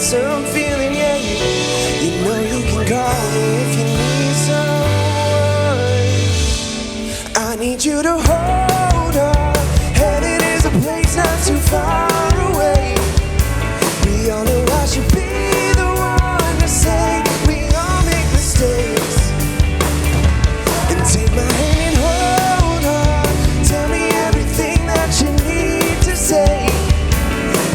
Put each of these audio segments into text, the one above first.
some feeling, yeah, you know you can call me if you need someone. I need you to hold on. Heaven is a place not too far away. We all know I should be the one to say we all make mistakes. And take my hand and hold on. Tell me everything that you need to say.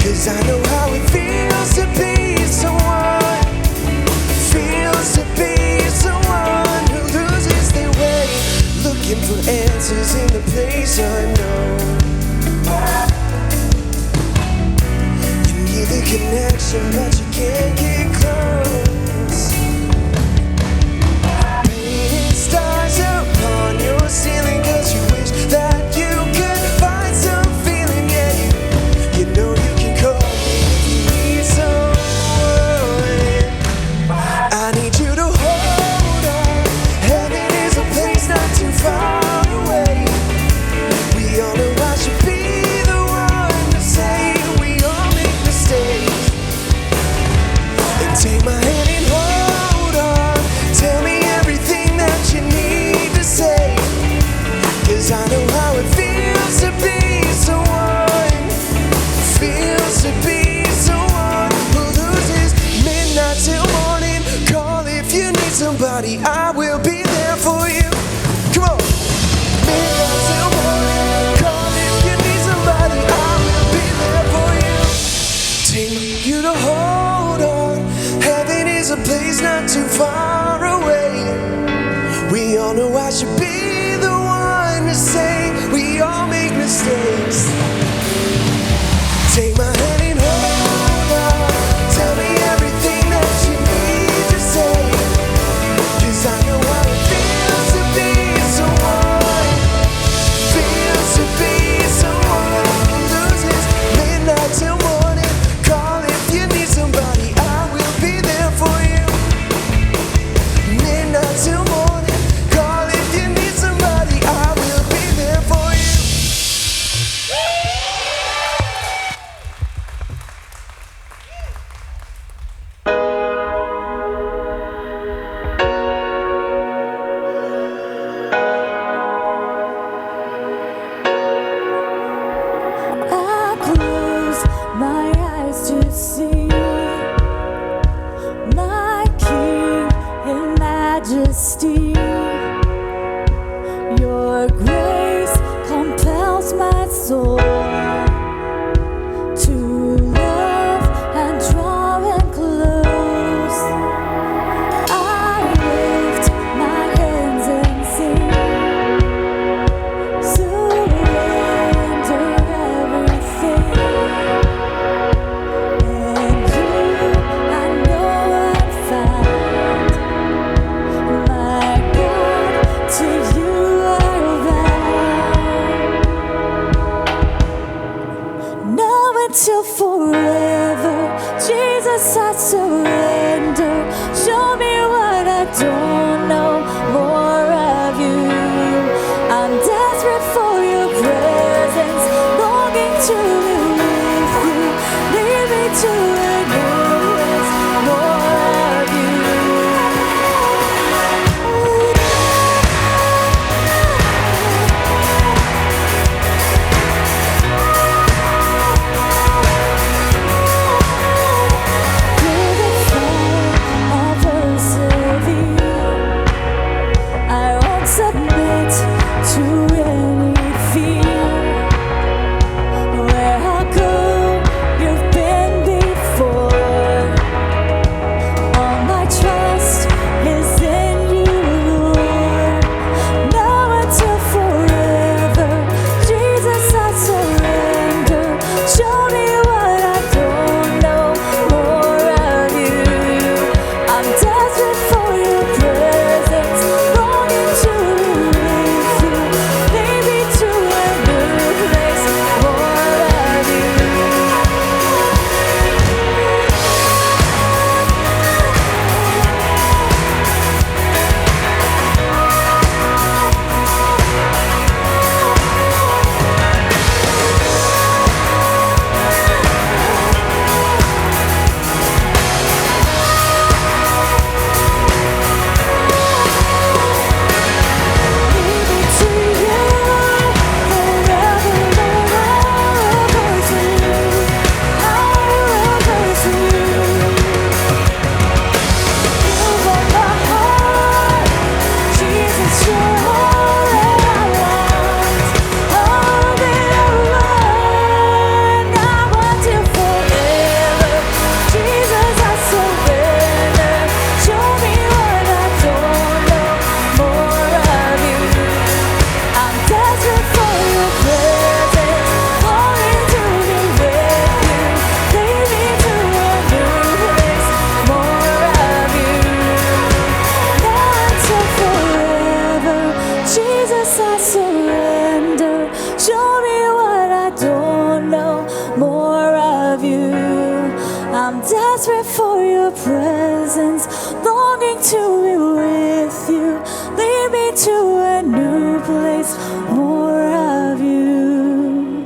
'Cause I know how it feels to be someone. Feels to be someone who loses their way, looking for answers in the place unknown. You need the connection, but you can't get close. Painting stars upon your ceiling 'cause you wish that you could find some feeling. Yeah, you know you can call me if you need someone. I need you to hold on. Heaven is a place not too far away. We all know I should be the one to say we all make mistakes. And take my hand and hold on. Tell me everything that you need to say. 'Cause I know how it feels to be someone. Feels to be someone who loses midnight till morning. Call if you need somebody, I will be there for you. Come on. Midnight till morning. Call if you need somebody, I will be there for you. Take you to hold on. Heaven is a place not too far away. We all know I should be the one to say we all make mistakes. Take my hand and hold on. Tell me everything that you need to say. 'Cause I know how it feels to be someone. Feels to be someone who loses midnight till morning. Call if you need somebody, I will be there for you. Midnight till morning. Call if you need somebody, I will be there for you. I close my eyes to see my King in majesty. Your grace compels my soul to love and draw in close. I lift my hands and sing. Surrender everything. And you, I know I've found. My God, to you I vow. Now until forever, Jesus, I surrender. Show me what I don't know, more of you. I'm desperate for your presence, longing to be with you. Lead me to a new rest, more of you. You're the desperate for your presence, longing to be with you. Lead me to a new place, more of you.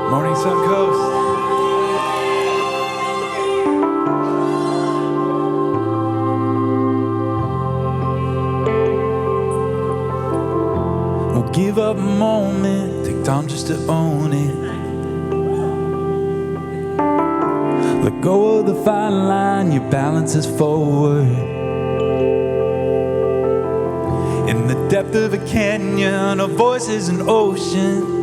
Morning Sun Coast. We'll give up a moment, take time just to own it. Let go of the fine line, your balance is forward. In the depth of a canyon, a voice is an ocean.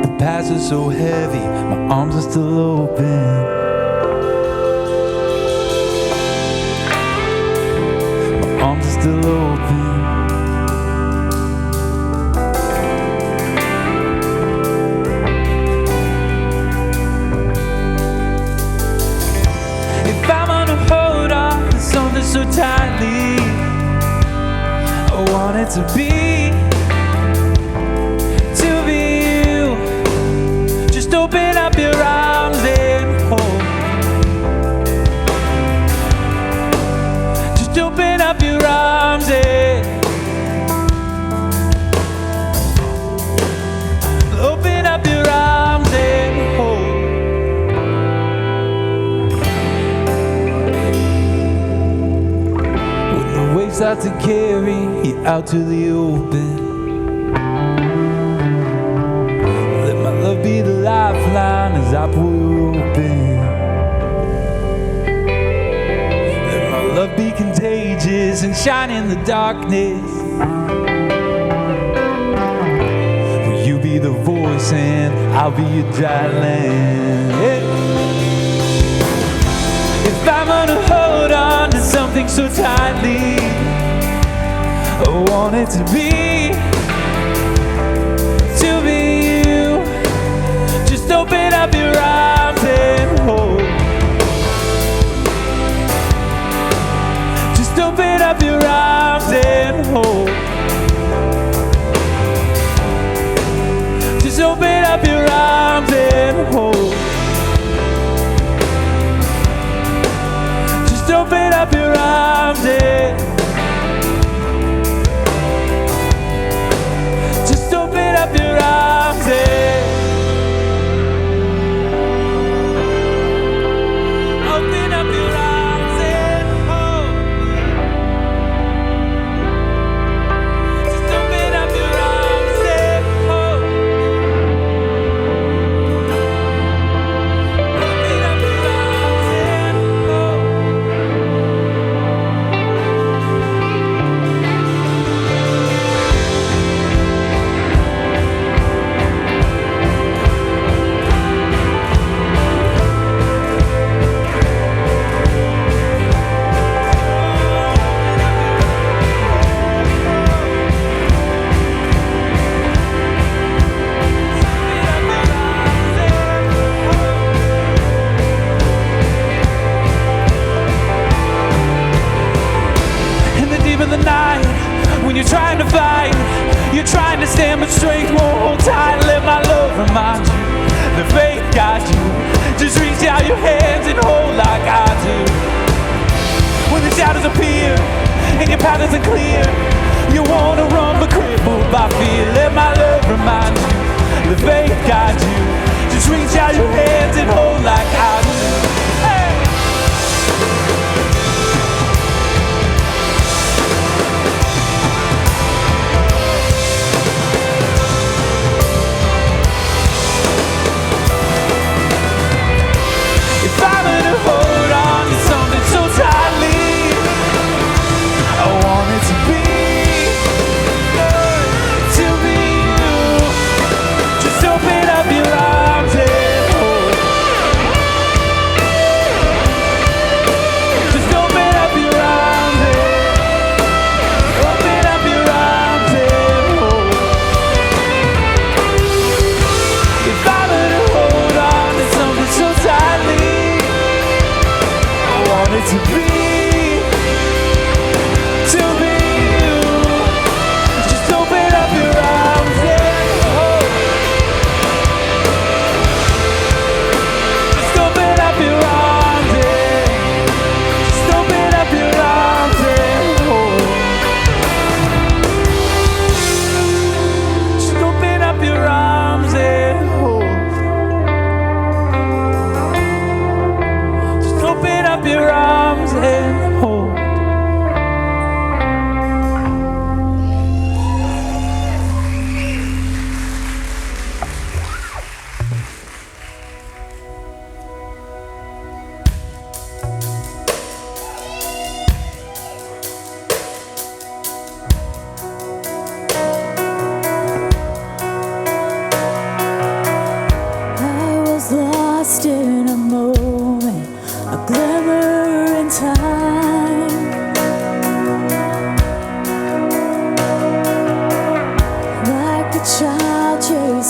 The past is so heavy, my arms are still open. My arms are still open. If I'm gonna hold on to something so tightly, I want it to be you. Just open up your arms and hold. Just open up your arms and open up your arms and hold. When the waves start to carry you out to the open, let my love be the lifeline as I pull you open. Let my love be contagious and shine in the darkness. Will you be the voice and I'll be your dry land? Yeah. If I'm gonna hold on to something so tightly, I want it to be you. Just open up your arms and hold. Just open up your arms and hold. Just open up your arms and hold. Just open up your arms and just open up your arms and open up your arms and hold. Just open up your arms and hold. Open up your arms and hold. In the deep of the night, when you're trying to fight, you're trying to stand but strength won't hold tight. Let my love remind you, the faith guide you. Just reach out your hands and hold like I do. When the shadows appear and your path isn't clear, you wanna run but crippled by fear. Let my love remind you, the faith guide you. Just reach out your hands and hold like I do. Hey! If I'm gonna hold on to something so tightly, I want it to be you. Just open up your arms and hold.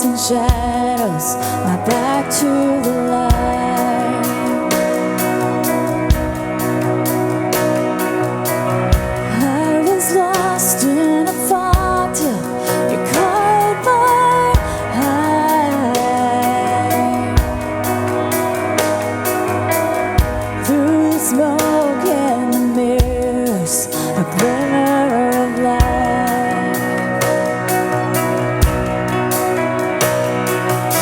and shadows, my back to the light. I was lost in a fog till you caught my eye. Through the smoke and the mirrors, a glimmer of light.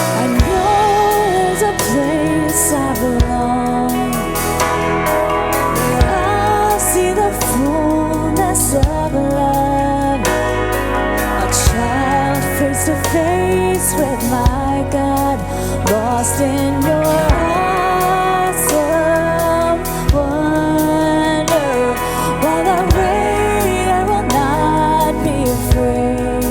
I know there's a place I belong, where I'll see the fullness of love. A child face to face with my God, lost in your awesome wonder. While I wait, I will not be afraid.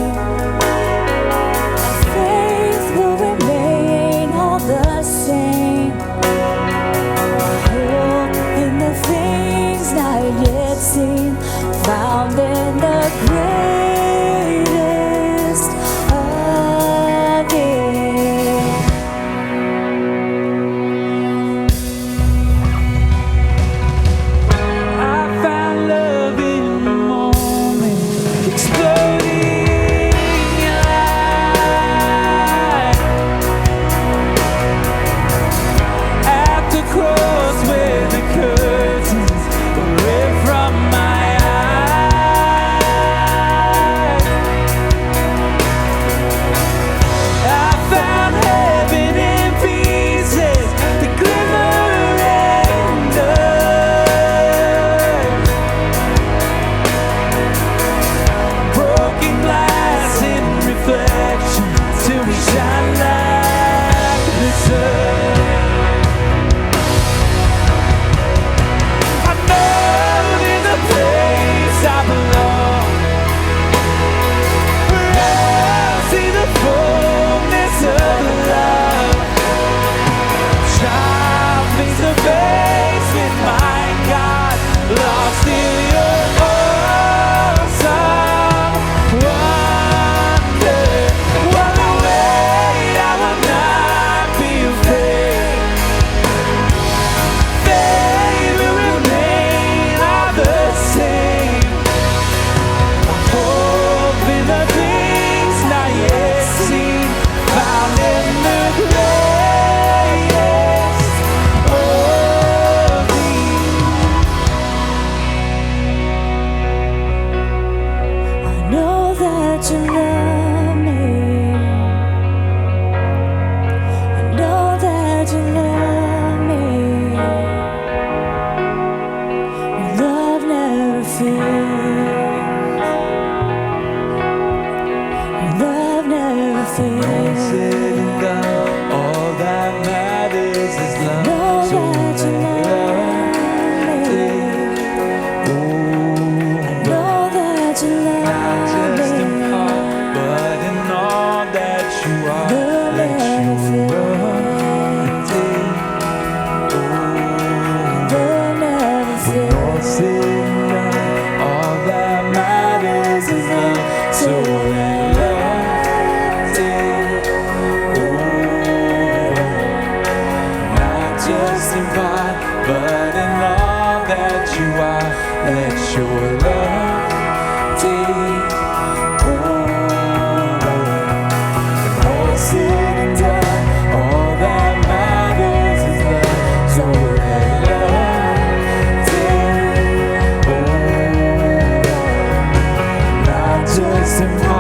My faith will remain all the same. Hope in the things not yet seen, found in the greatest of it. I found love in the moment, exploding in light. At the cross where the curtains were ripped from my eyes, I found heaven in pieces, the glimmer and earth. Broken glass in reflection till we shine like the sun. I know there's a place I belong, where I'll see the fullness of love. Child face to face with my God, lost in your awesome wonder. While I wait, I will not be afraid. Faith will remain all the same. Hope in the things not yet seen, found in the greatest of these. I know that you love me. I know that you love me. Your love never fails. Your love never fails. Said and done, all that matters is I love. know So that you let love me. go. I know that you Not love just in me. part, but in all that you are. Love Let never your love take Love never When all said and done, all that matters is love. So let love take over. Not just in part, but in all that you are. Let your love take over. When all said and done, all that matters is love. So let love take over. Not just in part.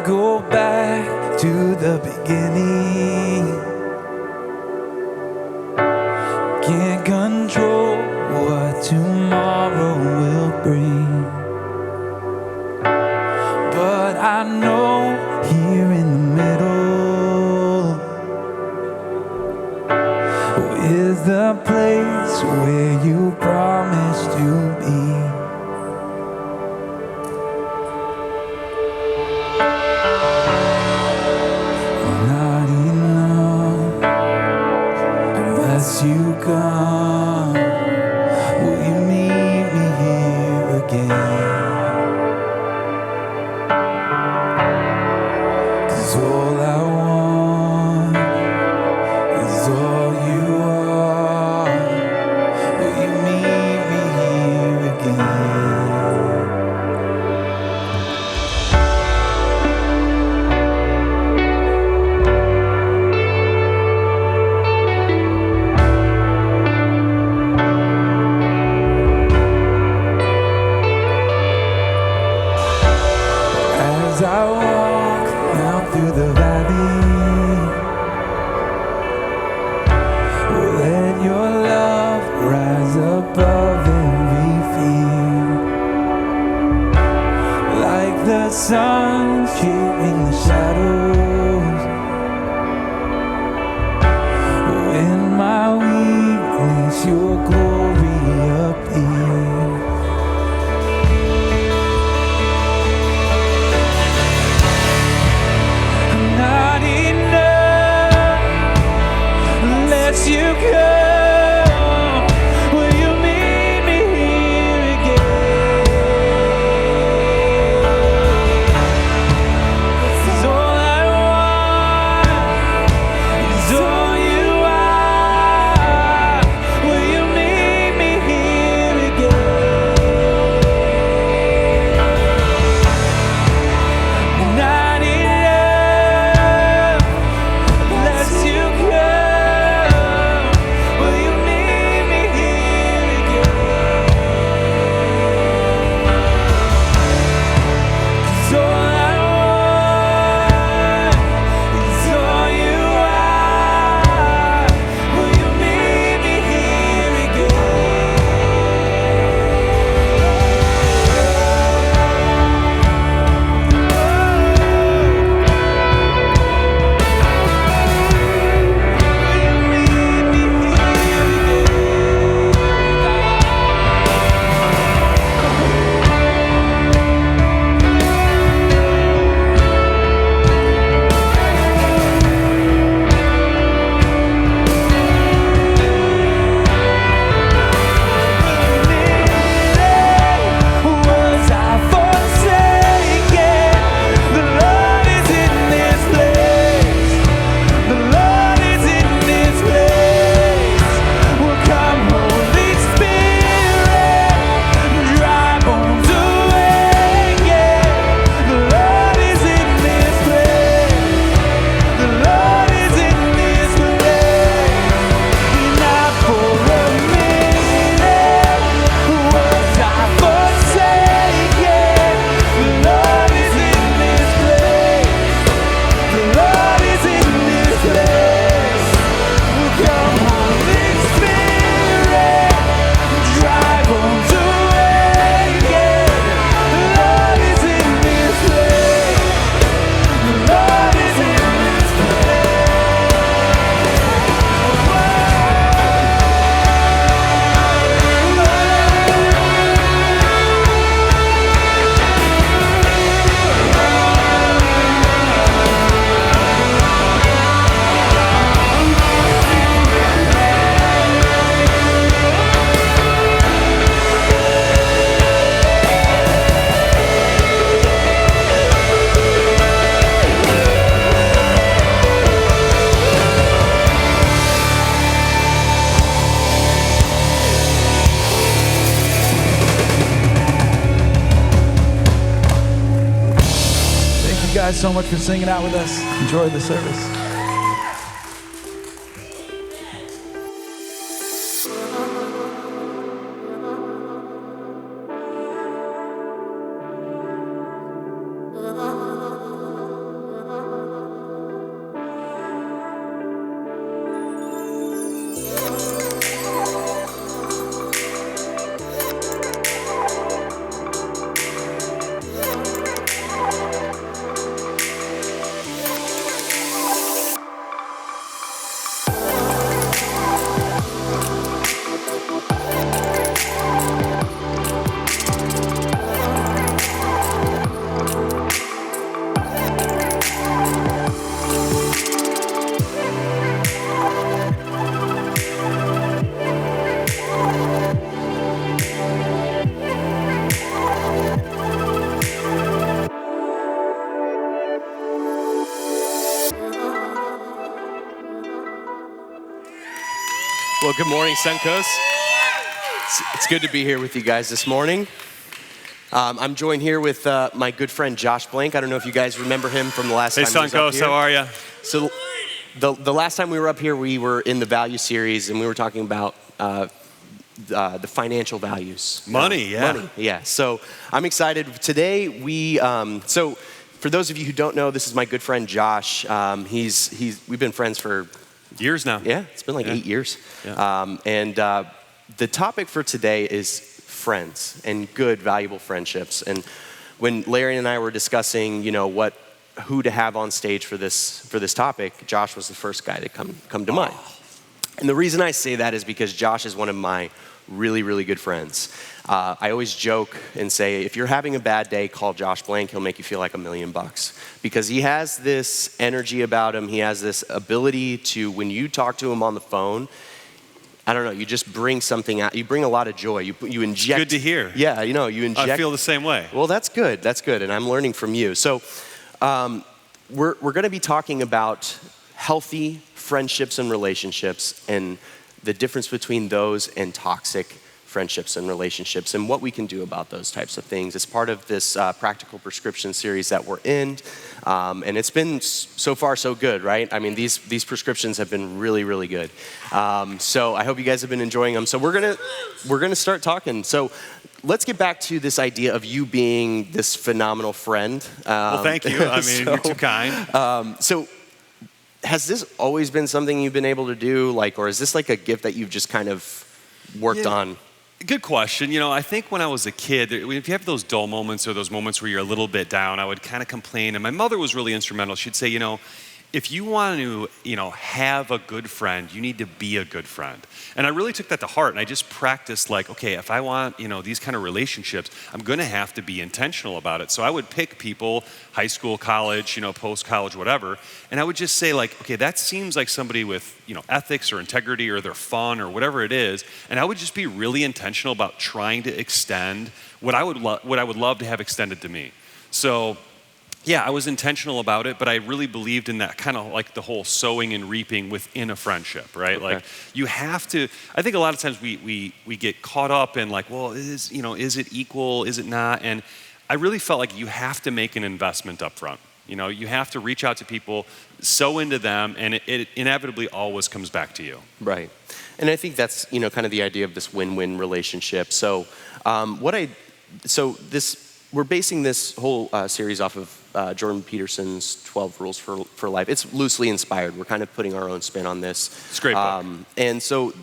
go back to the beginning. Can't control what tomorrow will bring, but I know here in the middle is the place where you promised to be. Not enough unless you come. Will you meet me here again? 'Cause all I want is all you are. Will you meet me here again? As I walk down through the valley, let your love rise above every fear. Like the sun shaping the shadows, in my weakness your glory appears. Not enough unless you come. Will you meet me here again? 'Cause all I want is all you are. Will you meet me here again? Not enough unless you come. Will you meet me here again? 'Cause all I want is all you are. Will you meet me here again? Was I forsaken? The Lord is in this place. The Lord is in this place. Well, come, Holy Spirit, dry bones awaken. The Lord is in this place. The Lord is in this place. Not for a minute was I forsaken. The Lord is in this place. The Lord is in this place. Come, Holy Spirit, dry bones awaken. The Lord is in this place. The Lord is in this Thank you guys so much for singing out with us. Enjoy the service. Well, good morning, Suncoast. It's good to be here with you guys this morning. I'm joined here with my good friend Josh Blank. I don't know if you guys remember him from the last Hey, time he was up Suncoast, here. how are you? So the last time we were up here, we were in the value series, and we were talking about the financial values. Money, yeah. Money, yeah. So I'm excited. Today, so for those of you who don't know, this is my good friend Josh. We've been friends for Years now. yeah, it's been like 8 years. Yeah. The topic for today is friends and good, valuable friendships. And when Larry and I were discussing, who to have on stage for this topic, Josh was the first guy to come to mind. And the reason I say that is because Josh is one of my really, really good friends. I always joke and say, if you're having a bad day, call Josh Blank. He'll make you feel like $1 million. Because he has this energy about him. He has this ability to, when you talk to him on the phone, I don't know, you just bring something out. You bring a lot of joy. You inject. Good to hear. Yeah, you inject. I feel the same way. Well, that's good. That's good. And I'm learning from you. So we're going to be talking about healthy friendships and relationships and the difference between those and toxic friendships and relationships and what we can do about those types of things. It's part of this practical prescription series that we're in. And it's been so far so good, right? I mean, these prescriptions have been really, really good. So I hope you guys have been enjoying them. So we're gonna start talking. So let's get back to this idea of you being this phenomenal friend. Well, thank you. I mean, you're too kind. So has this always been something you've been able to do, or is this like a gift that you've just kind of worked on? Good question. I think when I was a kid, if you have those dull moments or those moments where you're a little bit down, I would kind of complain. And my mother was really instrumental. She'd say, if you want to, have a good friend, you need to be a good friend. And I really took that to heart. And I just practiced okay, if I want, these kind of relationships, I'm going to have to be intentional about it. So I would pick people, high school, college, post-college, whatever. And I would just say okay, that seems like somebody with, ethics or integrity or they're fun or whatever it is. And I would just be really intentional about trying to extend what I would love to have extended to me. So yeah, I was intentional about it, but I really believed in that kind of the whole sowing and reaping within a friendship, right? Okay. You have to, I think a lot of times we get caught up in well, is it equal, is it not? And I really felt like you have to make an investment up front. You have to reach out to people, sow into them, and it inevitably always comes back to you. Right. And I think that's, kind of the idea of this win-win relationship. So we're basing this whole series off of Jordan Peterson's 12 Rules for Life. It's loosely inspired. We're kind of putting our own spin on this. It's a great book. And so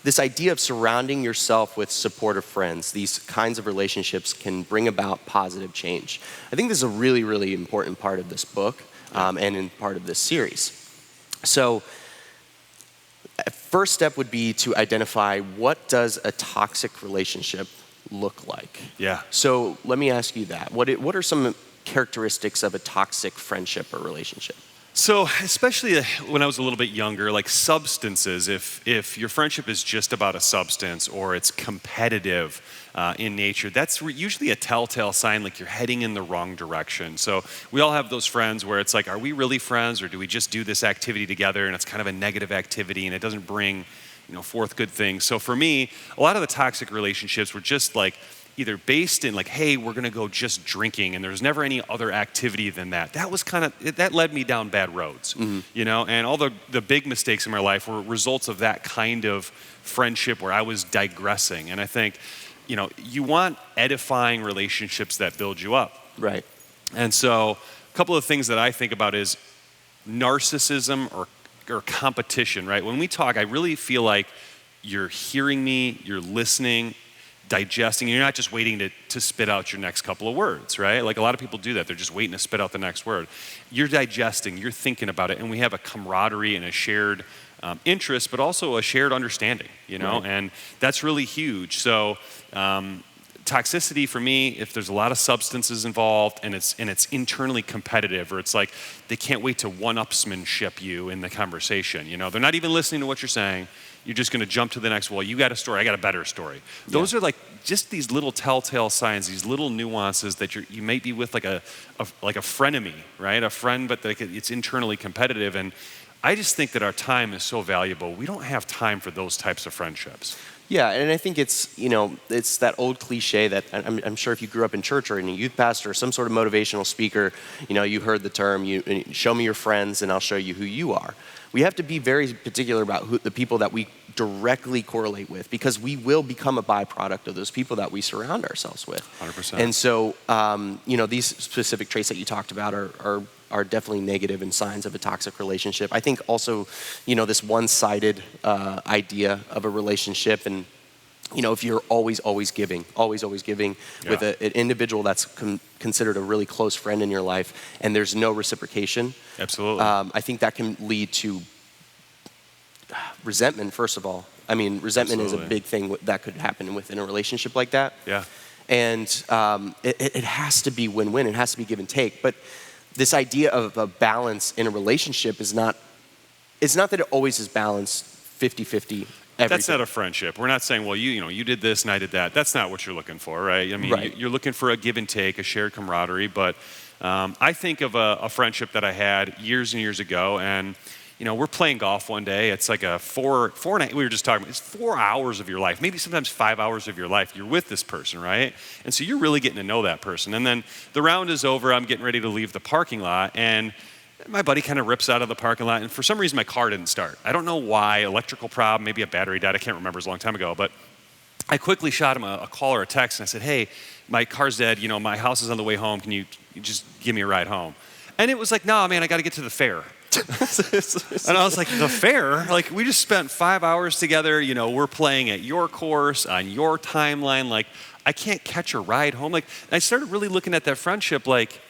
this idea of surrounding yourself with supportive friends, these kinds of relationships can bring about positive change. I think this is a really, really important part of this book and in part of this series. So first step would be to identify what does a toxic relationship look like? Yeah. So let me ask you that. What are some characteristics of a toxic friendship or relationship? So especially when I was a little bit younger, substances, if your friendship is just about a substance or it's competitive in nature, that's usually a telltale sign you're heading in the wrong direction. So we all have those friends where it's are we really friends or do we just do this activity together and it's kind of a negative activity and it doesn't bring forth good things. So for me, a lot of the toxic relationships were just either based in hey, we're gonna go just drinking and there's never any other activity than that. That was that led me down bad roads, and all the big mistakes in my life were results of that kind of friendship where I was digressing. And I think, you want edifying relationships that build you up. Right. And so a couple of things that I think about is narcissism or competition, right? When we talk, I really feel like you're hearing me, you're listening, digesting, and you're not just waiting to spit out your next couple of words, right? A lot of people do that. They're just waiting to spit out the next word. You're digesting, you're thinking about it, and we have a camaraderie and a shared interest, but also a shared understanding, Right. And that's really huge. So toxicity for me, if there's a lot of substances involved and it's internally competitive, or it's they can't wait to one-upsmanship you in the conversation. They're not even listening to what you're saying. You're just going to jump to the next. Well, you got a story. I got a better story. Those are just these little telltale signs, these little nuances that you might be with a frenemy, right? A friend, but it's internally competitive. And I just think that our time is so valuable. We don't have time for those types of friendships. Yeah, and I think it's, it's that old cliche that I'm sure if you grew up in church or in a youth pastor or some sort of motivational speaker, you heard the term, you show me your friends and I'll show you who you are. We have to be very particular about the people that we directly correlate with, because we will become a byproduct of those people that we surround ourselves with. 100%. And so, these specific traits that you talked about are definitely negative and signs of a toxic relationship. I think also, this one-sided idea of a relationship, and if you're always giving with an individual that's considered a really close friend in your life, and there's no reciprocation. Absolutely. I think that can lead to resentment, first of all. I mean, resentment Absolutely. is a big thing that could happen within a relationship like that. Yeah. And it has to be win-win. It has to be give and take. But this idea of a balance in a relationship it's not that it always is balanced 50-50. That's not a friendship. We're not saying, well, you did this and I did that. That's not what you're looking for, right? I mean, Right. You're looking for a give and take, a shared camaraderie. But I think of a friendship that I had years and years ago, and we're playing golf one day. It's like we were just talking about, it's 4 hours of your life, maybe sometimes 5 hours of your life. You're with this person, right? And so you're really getting to know that person. And then the round is over. I'm getting ready to leave the parking lot, and my buddy kind of rips out of the parking lot, and for some reason my car didn't start. I don't know why, electrical problem, maybe a battery died, I can't remember, it was a long time ago, but I quickly shot him a call or a text, and I said, hey, my car's dead, my house is on the way home, can you just give me a ride home? And it was like, no, man, I gotta get to the fair. And I was like, the fair? Like, we just spent 5 hours together, we're playing at your course, on your timeline, like, I can't catch a ride home. Like, I started really looking at that friendship like,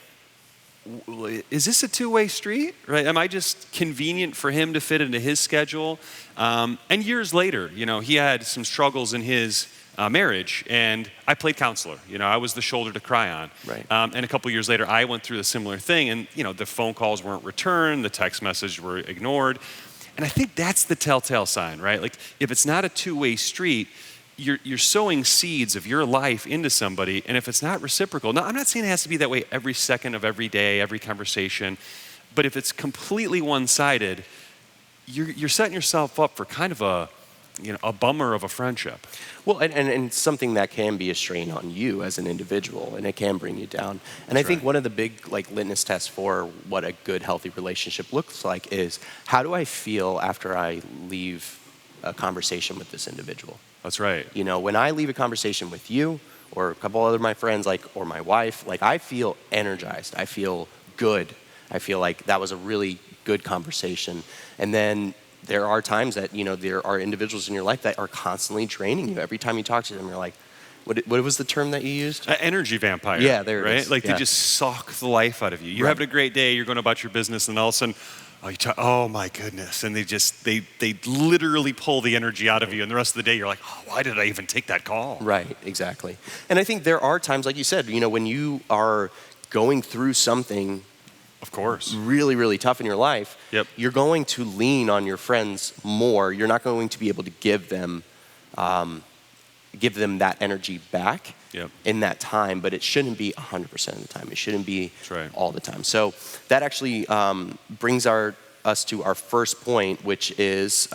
is this a two-way street, right? Am I just convenient for him to fit into his schedule? And years later, he had some struggles in his marriage, and I played counselor. I was the shoulder to cry on. Right. And a couple years later, I went through a similar thing, and the phone calls weren't returned, the text messages were ignored. And I think that's the telltale sign, right? Like, if it's not a two-way street, you're sowing seeds of your life into somebody, and if it's not reciprocal, now I'm not saying it has to be that way every second of every day, every conversation, but if it's completely one-sided, you're setting yourself up for kind of a bummer of a friendship. Well, and something that can be a strain on you as an individual, and it can bring you down. And I think one of the big litmus tests for what a good, healthy relationship looks like is, how do I feel after I leave a conversation with this individual? That's right. When I leave a conversation with you or a couple other of my friends, or my wife, I feel energized. I feel good. I feel like that was a really good conversation. And then there are times that, there are individuals in your life that are constantly draining you. Every time you talk to them, you're like, what was the term that you used? Energy vampire. Yeah, there it right? is. Like, Yeah. they just suck the life out of you. You're Right. having a great day, you're going about your business, and all of a sudden, oh my goodness. And they literally pull the energy out of you. And the rest of the day, you're like, oh, why did I even take that call? Right, exactly. And I think there are times, like you said, when you are going through something Of course. really, really tough in your life, Yep. you're going to lean on your friends more. You're not going to be able to give them that energy back Yep. in that time, but it shouldn't be 100% of the time. It shouldn't be That's right. all the time. So that actually brings us to our first point, which is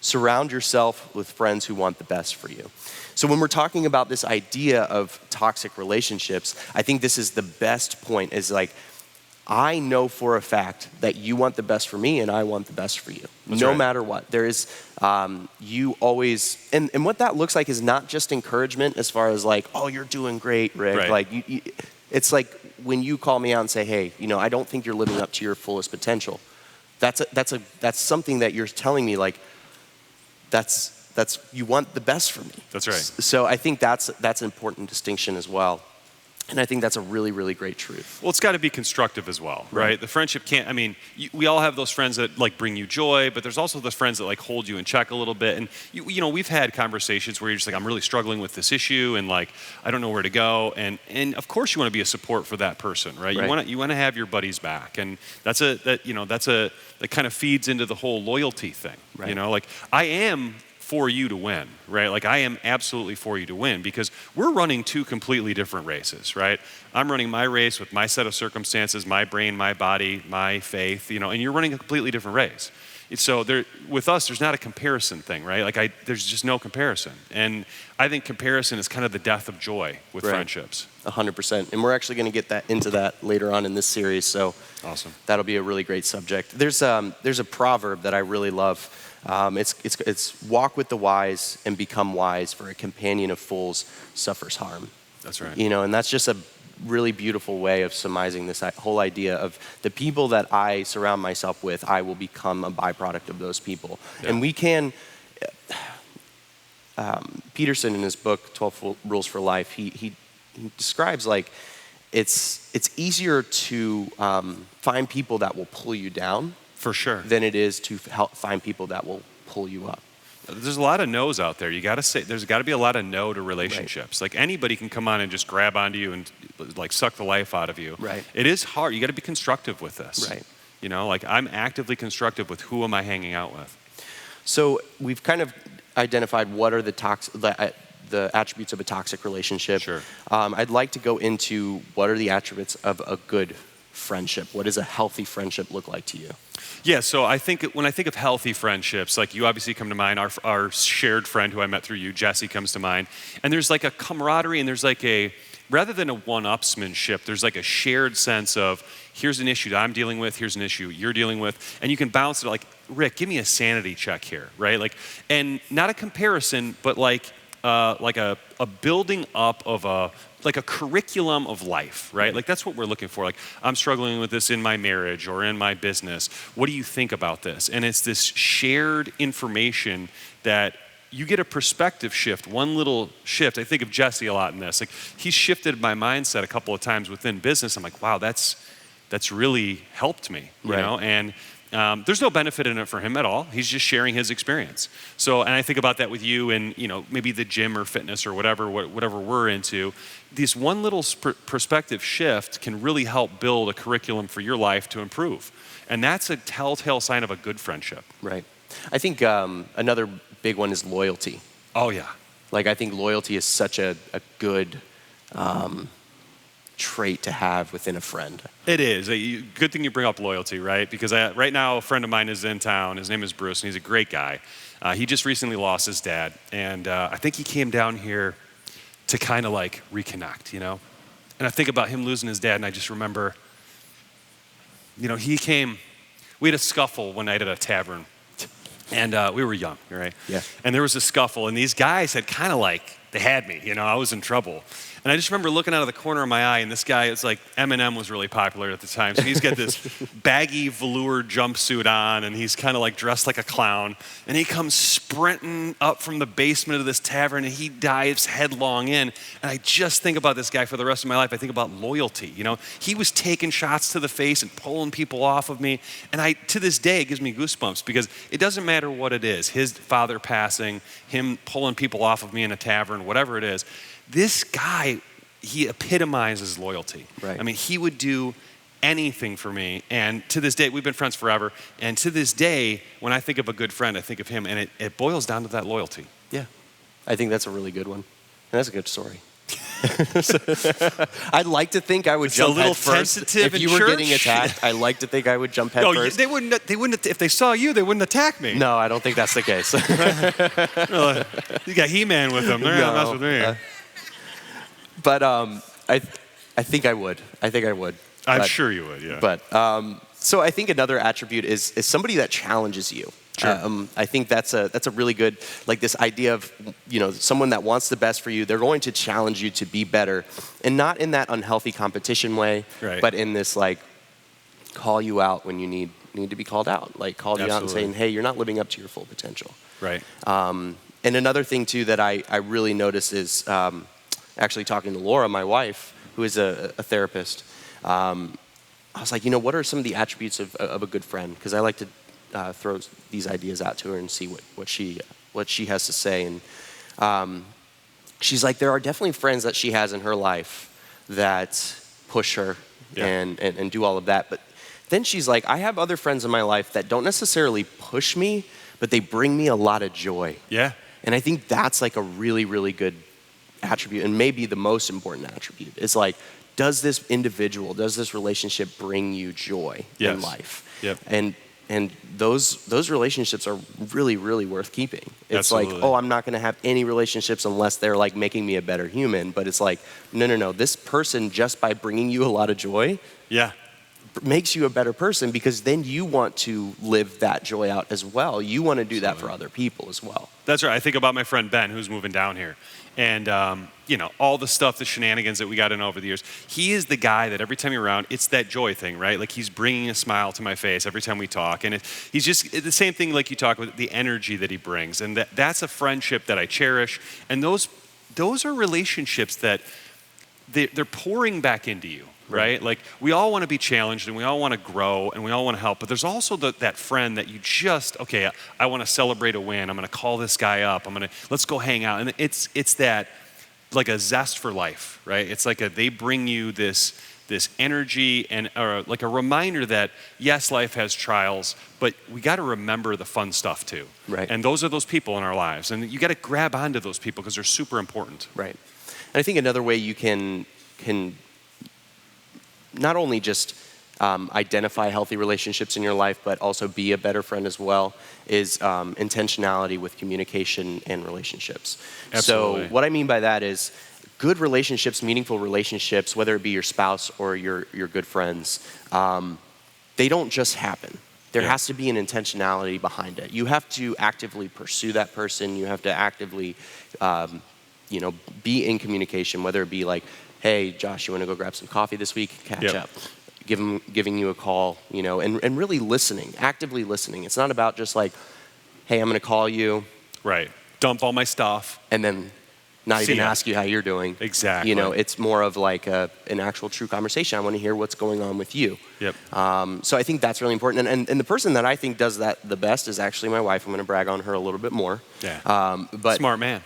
surround yourself with friends who want the best for you. So when we're talking about this idea of toxic relationships, I think this is the best point, is I know for a fact that you want the best for me and I want the best for you. That's no right. matter what. There is, you always, and what that looks like is not just encouragement as far as oh, you're doing great, Rick. Right. It's like when you call me out and say, hey, I don't think you're living up to your fullest potential. That's something that you're telling me, that's you want the best for me. That's right. So I think that's an important distinction as well. And I think that's a really, really great truth. Well, it's got to be constructive as well, right? The friendship can't, we all have those friends that bring you joy, but there's also those friends that hold you in check a little bit. And we've had conversations where you're just I'm really struggling with this issue, and I don't know where to go. And of course you want to be a support for that person, right? You want to have your buddies back. And that kind of feeds into the whole loyalty thing. Right. I am for you to win, right? Like I am absolutely for you to win because we're running two completely different races, right? I'm running my race with my set of circumstances, my brain, my body, my faith, and you're running a completely different race. So with us, there's not a comparison thing, right? Like there's just no comparison. And I think comparison is kind of the death of joy with friendships. 100%. And we're actually going to get into that later on in this series. So awesome. That'll be a really great subject. There's a proverb that I really love. It's walk with the wise and become wise, for a companion of fools suffers harm. That's right. And that's just a really beautiful way of surmising this whole idea of the people that I surround myself with, I will become a byproduct of those people. Yeah. And we can, Peterson in his book, 12 Rules for Life, he describes like it's easier to find people that will pull you down for sure than it is to help find people that will pull you up. There's a lot of no's out there. You got to say there's got to be a lot of no to relationships. Right. Like anybody can come on and just grab onto you and like suck the life out of you. Right. It is hard. You got to be constructive with this. Right. Like I'm actively constructive with who am I hanging out with. So we've kind of identified what are the attributes of a toxic relationship. Sure. I'd like to go into what are the attributes of a good friendship. What does a healthy friendship look like to you? Yeah, so I think when I think of healthy friendships, like you obviously come to mind, our shared friend who I met through you, Jesse, comes to mind. And there's like a camaraderie and there's like rather than a one-upsmanship, there's like a shared sense of here's an issue that I'm dealing with, here's an issue you're dealing with, and you can bounce it like, Rick, give me a sanity check here, right? Like, and not a comparison, but like a building up of a curriculum of life, right? Like that's what we're looking for. Like I'm struggling with this in my marriage or in my business. What do you think about this? And it's this shared information that you get a perspective shift, one little shift. I think of Jesse a lot in this. Like he's shifted my mindset a couple of times within business. I'm like, wow, that's really helped me, you know? And there's no benefit in it for him at all. He's just sharing his experience. So, and I think about that with you and, maybe the gym or fitness or whatever we're into. This one little perspective shift can really help build a curriculum for your life to improve. And that's a telltale sign of a good friendship. Right. I think another big one is loyalty. Oh, yeah. Like I think loyalty is such a good trait to have within a friend. It is. Good thing you bring up loyalty, right? Because right now a friend of mine is in town. His name is Bruce, and he's a great guy. He just recently lost his dad, and I think he came down here to kind of like reconnect, And I think about him losing his dad, and I just remember, he came. We had a scuffle one night at a tavern, and we were young, right? Yeah. And there was a scuffle, and these guys had kind of like, they had me, I was in trouble. And I just remember looking out of the corner of my eye, and this guy, it's like Eminem was really popular at the time. So he's got this baggy velour jumpsuit on, and he's kind of like dressed like a clown. And he comes sprinting up from the basement of this tavern, and he dives headlong in. And I just think about this guy for the rest of my life. I think about loyalty. He was taking shots to the face and pulling people off of me. And to this day, it gives me goosebumps because it doesn't matter what it is. His father passing, him pulling people off of me in a tavern, whatever it is. This guy, he epitomizes loyalty. Right. I mean, he would do anything for me. And to this day, we've been friends forever. And to this day, when I think of a good friend, I think of him. And it boils down to that loyalty. Yeah. I think that's a really good one. And that's a good story. I'd like to think I would jump head first. If you were getting attacked, I'd like to think I would jump head first. They wouldn't. If they saw you, they wouldn't attack me. No, I don't think that's the case. You got He-Man with them. They're not mess with me. But I think I would. I'm sure you would, yeah. But so I think another attribute is somebody that challenges you. Sure. I think that's a really good, like this idea of, someone that wants the best for you. They're going to challenge you to be better, and not in that unhealthy competition way, right. But in this like call you out when you need to be called out, like call you out and saying, hey, you're not living up to your full potential. Right. And another thing too that I really notice is actually talking to Laura, my wife, who is a therapist. I was like, what are some of the attributes of a good friend? Because I like to throw these ideas out to her and see what she has to say. And she's like, there are definitely friends that she has in her life that push her and do all of that. But then she's like, I have other friends in my life that don't necessarily push me, but they bring me a lot of joy. Yeah. And I think that's like a really, really good attribute, and maybe the most important attribute is like, does this relationship bring you joy in life? Yep. And those relationships are really, really worth keeping. It's Absolutely. like, oh, I'm not going to have any relationships unless they're like making me a better human. But it's like, no. This person, just by bringing you a lot of joy, Yeah. makes you a better person, because then you want to live that joy out as well. You want to do that for other people as well. That's right. I think about my friend Ben, who's moving down here. And, all the stuff, the shenanigans that we got in over the years. He is the guy that every time you're around, it's that joy thing, right? Like he's bringing a smile to my face every time we talk. And he's just the same thing like you talk about, the energy that he brings. And that's a friendship that I cherish. And those are relationships that they're pouring back into you. Right? Like we all want to be challenged and we all want to grow and we all want to help, but there's also that friend that you just, okay, I want to celebrate a win. I'm going to call this guy up. Let's go hang out. And it's that like a zest for life, right? It's like they bring you this energy and like a reminder that yes, life has trials, but we got to remember the fun stuff too. Right. And those are those people in our lives. And you got to grab onto those people because they're super important. Right. And I think another way you can not only just identify healthy relationships in your life, but also be a better friend as well, is intentionality with communication and relationships. Absolutely. So what I mean by that is good relationships, meaningful relationships, whether it be your spouse or your good friends, they don't just happen. There has to be an intentionality behind it. You have to actively pursue that person. You have to actively, be in communication, whether it be like, hey, Josh, you want to go grab some coffee this week? Catch up. Giving you a call, and really listening, actively listening. It's not about just like, hey, I'm going to call you. Right. Dump all my stuff. And then not even ask you how you're doing. Exactly. It's more of like an actual true conversation. I want to hear what's going on with you. Yep. So I think that's really important. And the person that I think does that the best is actually my wife. I'm going to brag on her a little bit more. Yeah. But smart man.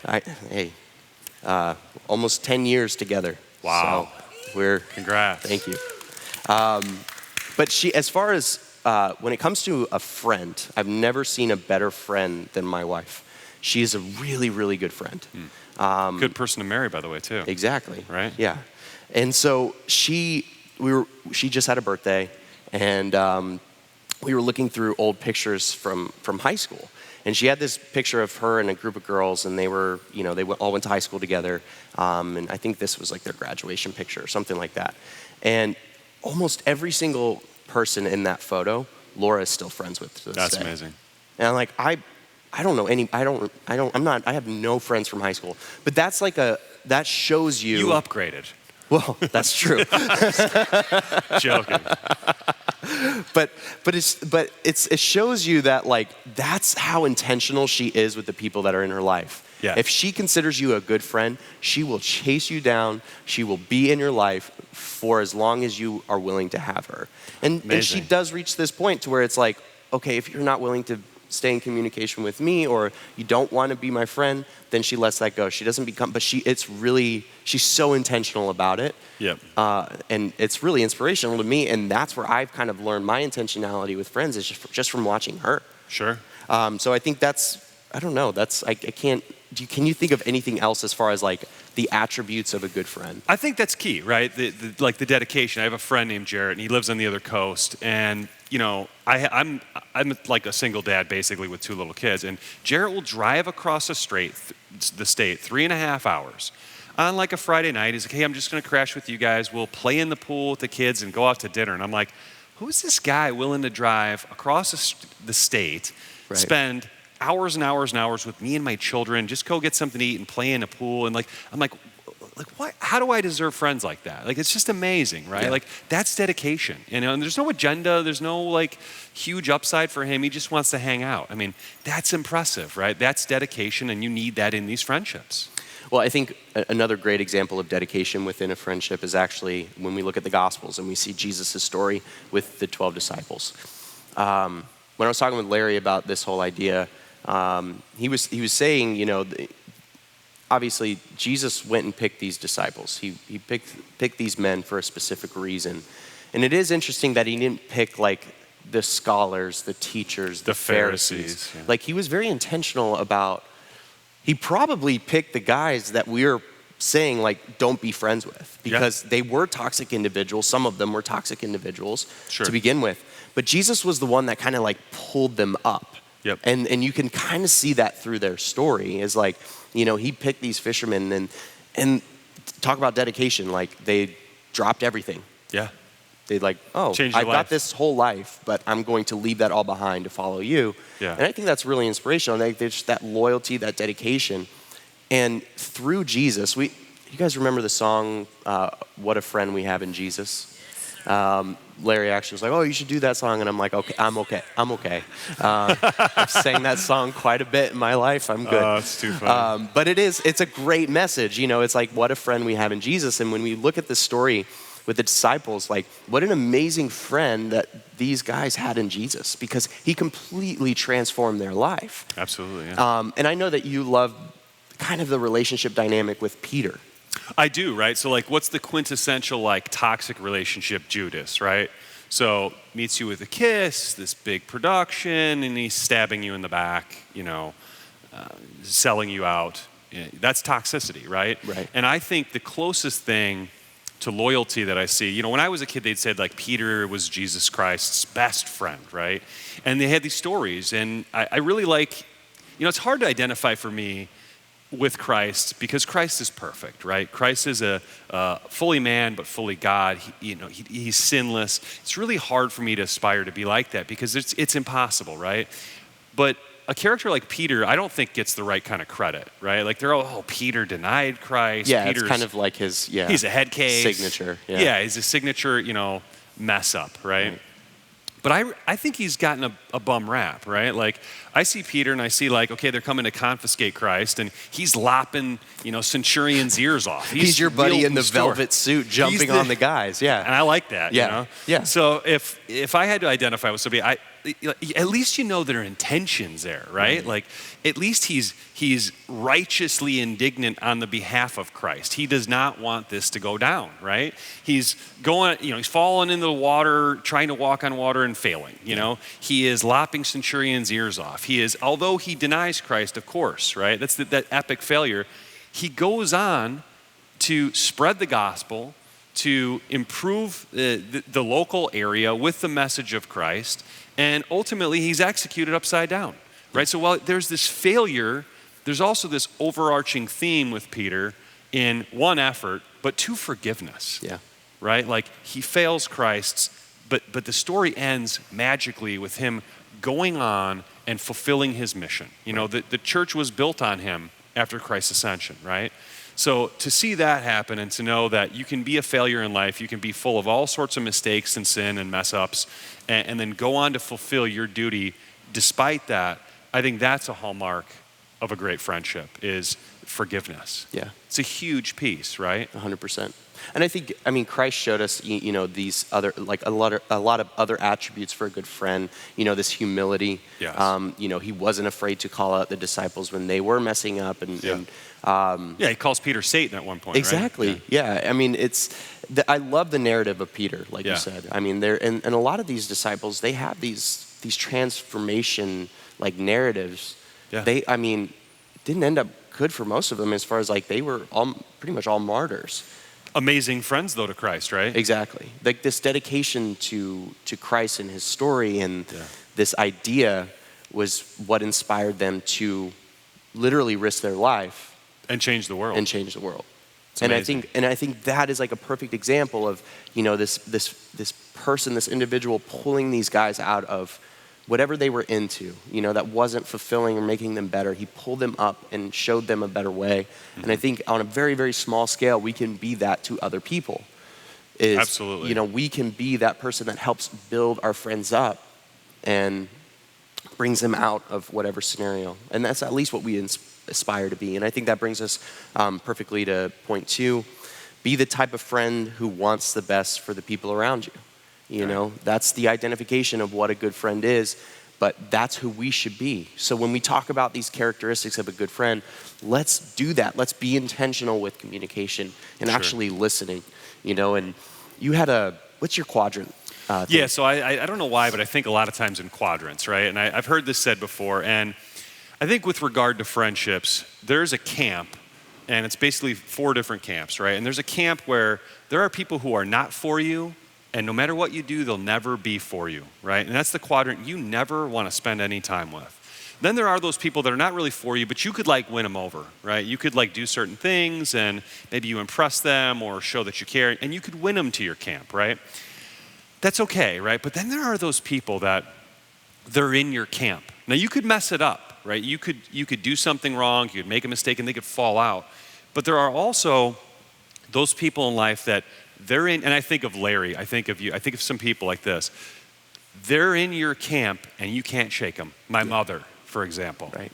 Almost 10 years together. Wow. So Congrats. Thank you. But she, as far as when it comes to a friend, I've never seen a better friend than my wife. She is a really, really good friend. Good person to marry, by the way, too. Exactly. Right? Yeah. And so she just had a birthday, and we were looking through old pictures from high school. And she had this picture of her and a group of girls, and they were, they all went to high school together. And I think this was like their graduation picture or something like that. And almost every single person in that photo, Laura is still friends with to this That's day. amazing. And I'm like, I don't know any, I have no friends from high schoit's but that's like that shows you. You upgraded. Well, that's true. Joking. But it shows you that like that's how intentional she is with the people that are in her life. Yeah. If she considers you a good friend, she will chase you down. She will be in your life for as long as you are willing to have her. And she does reach this point to where it's like, okay, if you're not willing to stay in communication with me or you don't want to be my friend, then she lets that go. She doesn't become, but she's so intentional about it. Yep. And it's really inspirational to me. And that's where I've kind of learned my intentionality with friends is just from watching her. Sure. So I think I don't know, I can't, can you think of anything else as far as like the attributes of a good friend? I think that's key, right? Like the dedication. I have a friend named Jarrett, and he lives on the other coast. And I'm like a single dad basically with 2 little kids. And Jarrett will drive across the state 3.5 hours on like a Friday night. He's like, hey, I'm just going to crash with you guys. We'll play in the pool with the kids and go out to dinner. And I'm like, who's this guy willing to drive across the state, spend hours and hours and hours with me and my children, just go get something to eat and play in a pool? And I'm like, what? How do I deserve friends like that? Like, it's just amazing, right? Yeah. Like, that's dedication. And there's no agenda. There's no like huge upside for him. He just wants to hang out. I mean, that's impressive, right? That's dedication, and you need that in these friendships. Well, I think another great example of dedication within a friendship is actually when we look at the Gospels and we see Jesus' story with the 12 disciples. When I was talking with Larry about this whole idea, he was saying, obviously Jesus went and picked these disciples. He picked these men for a specific reason. And it is interesting that he didn't pick like the scholars, the teachers, the Pharisees, yeah. Like he was very intentional about, he probably picked the guys that we're saying like don't be friends with because they were toxic individuals. Some of them were toxic individuals to begin with. But Jesus was the one that kind of like pulled them up. Yep. And you can kind of see that through their story is like, you know, he picked these fishermen and talk about dedication. Like they dropped everything. Yeah. They like, oh, I've got this whole life, but I'm going to leave that all behind to follow you. Yeah. And I think that's really inspirational. Like, there's that loyalty, that dedication. And through Jesus, you guys remember the song, What a Friend We Have in Jesus? Larry actually was like, oh, you should do that song. And I'm like, okay, I'm okay. I've sang that song quite a bit in my life. I'm good. Oh, it's too funny. But it's a great message. You know, it's like, what a friend we have in Jesus. And when we look at the story with the disciples, like, what an amazing friend that these guys had in Jesus, because he completely transformed their life. Absolutely, yeah. And I know that you love kind of the relationship dynamic with Peter. I do, right? So like, what's the quintessential like toxic relationship? Judas, right? So meets you with a kiss, this big production, and he's stabbing you in the back, you know, selling you out. That's toxicity, right? Right. And I think the closest thing to loyalty that I see, you know, when I was a kid, they'd said like Peter was Jesus Christ's best friend, right? And they had these stories, and I really like, you know, it's hard to identify for me with Christ because Christ is perfect, right? Christ is a fully man but fully God. He's sinless. It's really hard for me to aspire to be like that because it's impossible, right? But a character like Peter, I don't think gets the right kind of credit, right? Like they're all, oh, Peter denied Christ. Yeah, Peter's, it's kind of like his, he's a head case. Signature. Yeah, he's a signature, you know, mess up, right? But I think he's gotten a bum rap, right? Like, I see Peter and I see like, okay, they're coming to confiscate Christ, and he's lopping, you know, centurion's ears off. He's your buddy in the velvet suit jumping on the guys, yeah. And I like that, you know? Yeah. So if I had to identify with somebody, at least you know their intentions there, right? Mm-hmm. Like, at least he's righteously indignant on the behalf of Christ. He does not want this to go down, right? He's going, you know, he's falling into the water, trying to walk on water and failing, you know? He is lopping centurion's ears off. He is, although he denies Christ, of course, right? That's that epic failure. He goes on to spread the gospel, to improve the local area with the message of Christ, and ultimately he's executed upside down, right? So while there's this failure, there's also this overarching theme with Peter in one, effort, but two, forgiveness. Yeah. Right? Like he fails Christ, but the story ends magically with him going on and fulfilling his mission. You know, the church was built on him after Christ's ascension, right? So to see that happen and to know that you can be a failure in life, you can be full of all sorts of mistakes and sin and mess ups, and then go on to fulfill your duty despite that, I think that's a hallmark of a great friendship is forgiveness. Yeah. It's a huge piece, right? 100%. And I think, I mean, Christ showed us, you know, these other, like a lot of other attributes for a good friend. You know, this humility. Yes. You know, he wasn't afraid to call out the disciples when they were messing up. Yeah, he calls Peter Satan at one point. Exactly. Right? Yeah. I mean, I love the narrative of Peter, like you said. I mean, and a lot of these disciples, they have these transformation like narratives. Yeah. I mean, didn't end up good for most of them as far as like they were pretty much all martyrs. Amazing friends, though, to Christ, right? Exactly. Like this dedication to Christ and his story and this idea was what inspired them to literally risk their life and change the world. And I think that is like a perfect example of, you know, this person, this individual pulling these guys out of whatever they were into, you know, that wasn't fulfilling or making them better. He pulled them up and showed them a better way. Mm-hmm. And I think on a very, very small scale, we can be that to other people. Absolutely. You know, we can be that person that helps build our friends up and brings them out of whatever scenario. And that's at least what we aspire to be. And I think that brings us perfectly to point 2. Be the type of friend who wants the best for the people around you. You know, that's the identification of what a good friend is, but that's who we should be. So when we talk about these characteristics of a good friend, let's do that. Let's be intentional with communication and actually listening, you know. And you had what's your quadrant? Yeah, so I don't know why, but I think a lot of times in quadrants, right? And I've heard this said before, and I think with regard to friendships, there's a camp, and it's basically 4 different camps, right? And there's a camp where there are people who are not for you, and no matter what you do, they'll never be for you, right? And that's the quadrant you never want to spend any time with. Then there are those people that are not really for you, but you could like win them over, right? You could like do certain things, and maybe you impress them or show that you care, and you could win them to your camp, right? That's okay, right? But then there are those people that they're in your camp. Now you could mess it up, right? You could do something wrong, you could make a mistake, and they could fall out. But there are also those people in life that they're in, and I think of Larry, I think of you, I think of some people like this. They're in your camp and you can't shake them. My mother, for example. Right.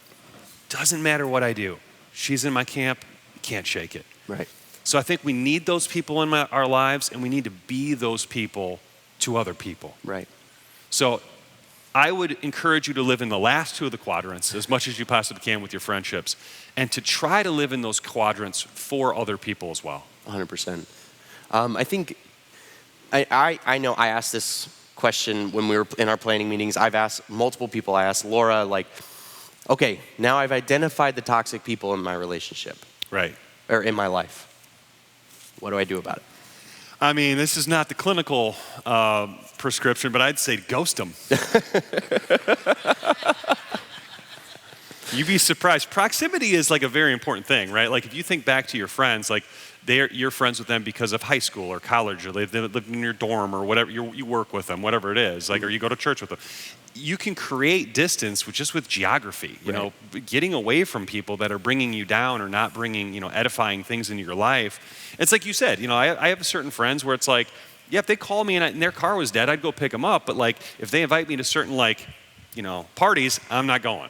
Doesn't matter what I do. She's in my camp, you can't shake it. Right. So I think we need those people in our lives, and we need to be those people to other people. Right. So I would encourage you to live in the last 2 of the quadrants as much as you possibly can with your friendships, and to try to live in those quadrants for other people as well. 100%. I think, I know I asked this question when we were in our planning meetings. I've asked multiple people. I asked Laura, like, okay, now I've identified the toxic people in my relationship. Right. Or in my life. What do I do about it? I mean, this is not the clinical prescription, but I'd say ghost them. You'd be surprised. Proximity is like a very important thing, right? Like if you think back to your friends, like you're friends with them because of high school or college, or they live in your dorm or whatever, you work with them, whatever it is, like, or you go to church with them. You can create distance just with geography, you know, getting away from people that are bringing you down or not bringing, edifying things into your life. It's like you said, I have certain friends where it's like, yeah, if they call me and their car was dead, I'd go pick them up. But like, if they invite me to certain parties, I'm not going,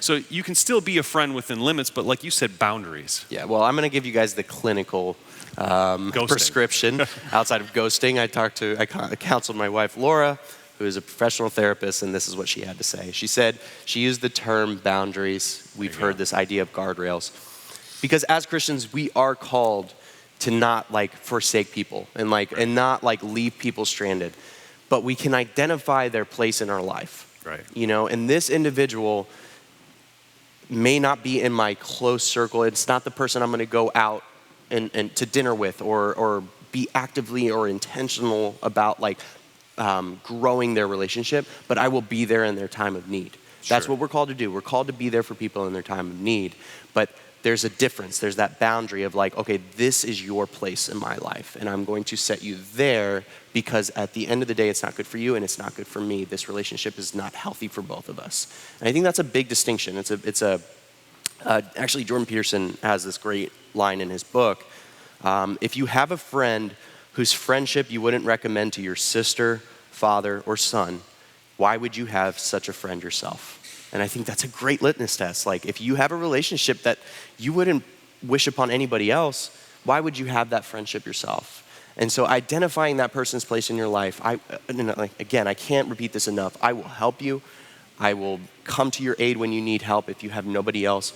So you can still be a friend within limits, but like you said, boundaries. Yeah, well, I'm going to give you guys the clinical prescription outside of ghosting. I counseled my wife, Laura, who is a professional therapist, and this is what she had to say. She said she used the term boundaries. We've heard this idea of guardrails. Because as Christians, we are called to not forsake people and not leave people stranded. But we can identify their place in our life. Right. And this individual may not be in my close circle. It's not the person I'm going to go out and to dinner with or be actively or intentional about growing their relationship, but I will be there in their time of need. That's what we're called to do. We're called to be there for people in their time of need. But there's a difference. There's that boundary of okay, this is your place in my life, and I'm going to set you there because at the end of the day, it's not good for you and it's not good for me. This relationship is not healthy for both of us. And I think that's a big distinction. Actually, Jordan Peterson has this great line in his book. If you have a friend whose friendship you wouldn't recommend to your sister, father, or son, why would you have such a friend yourself? And I think that's a great litmus test. If you have a relationship that you wouldn't wish upon anybody else, why would you have that friendship yourself? And so identifying that person's place in your life, again, I can't repeat this enough. I will help you. I will come to your aid when you need help if you have nobody else.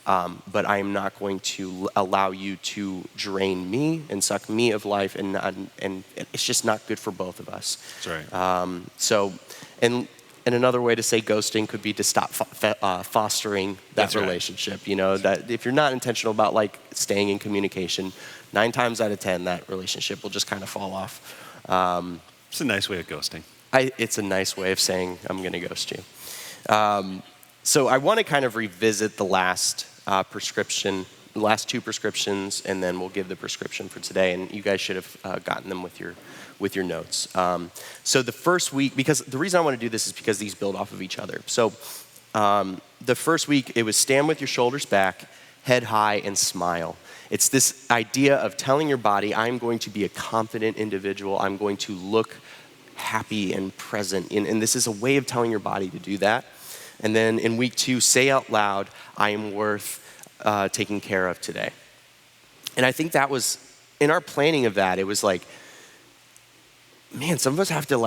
But I am not going to allow you to drain me and suck me of life, and it's just not good for both of us. That's right. And another way to say ghosting could be to stop fostering that relationship. That if you're not intentional about staying in communication, 9 times out of 10 that relationship will just kind of fall off. It's a nice way of ghosting. It's a nice way of saying I'm going to ghost you. So I want to kind of revisit the last prescription, the last 2 prescriptions, and then we'll give the prescription for today. And you guys should have gotten them with your notes. So the first week, because the reason I want to do this is because these build off of each other. So the first week, it was stand with your shoulders back, head high, and smile. It's this idea of telling your body, I'm going to be a confident individual. I'm going to look happy and present. And this is a way of telling your body to do that. And then in week 2, say out loud, I am worth taking care of today. And I think that was, in our planning of that, it was man, some of us have to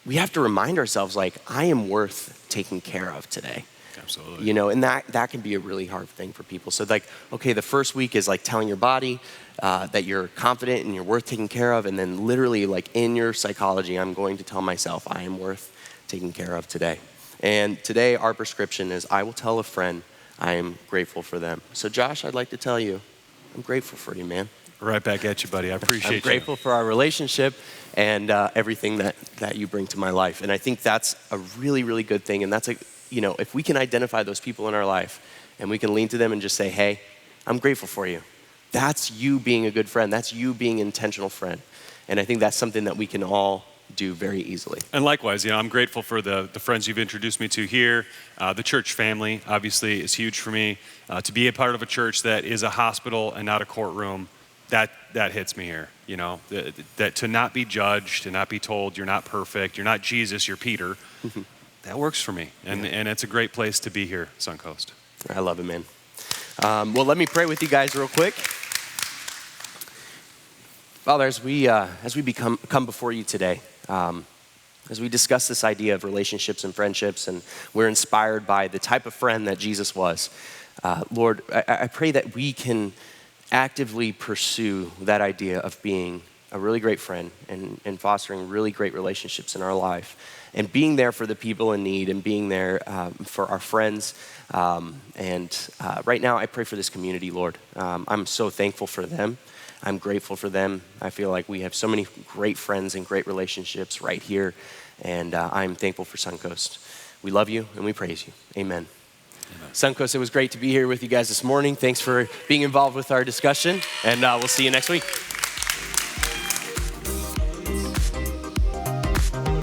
we have to remind ourselves I am worth taking care of today. Absolutely. You know, and that can be a really hard thing for people. So like, okay, the first week is like telling your body that you're confident and you're worth taking care of. And then literally like in your psychology, I'm going to tell myself I am worth taking care of today. And today our prescription is I will tell a friend I am grateful for them. So Josh, I'd like to tell you, I'm grateful for you, man. Right back at you, buddy. I appreciate you. I'm grateful for our relationship and everything that you bring to my life. And I think that's a really, really good thing. And that's if we can identify those people in our life and we can lean to them and just say, hey, I'm grateful for you. That's you being a good friend. That's you being an intentional friend. And I think that's something that we can all do very easily. And likewise, I'm grateful for the friends you've introduced me to here. The church family, obviously, is huge for me. To be a part of a church that is a hospital and not a courtroom, that hits me here. That to not be judged, to not be told you're not perfect, you're not Jesus, you're Peter, that works for me. And it's a great place to be here, Suncoast. I love it, man. Well, let me pray with you guys real quick. Father, as we come before you today, as we discuss this idea of relationships and friendships, and we're inspired by the type of friend that Jesus was, Lord, I pray that we can actively pursue that idea of being a really great friend and fostering really great relationships in our life and being there for the people in need and being there for our friends. Right now, I pray for this community, Lord. I'm so thankful for them. I'm grateful for them. I feel like we have so many great friends and great relationships right here, and I'm thankful for Suncoast. We love you and we praise you. Amen. Suncoast, it was great to be here with you guys this morning. Thanks for being involved with our discussion, and we'll see you next week.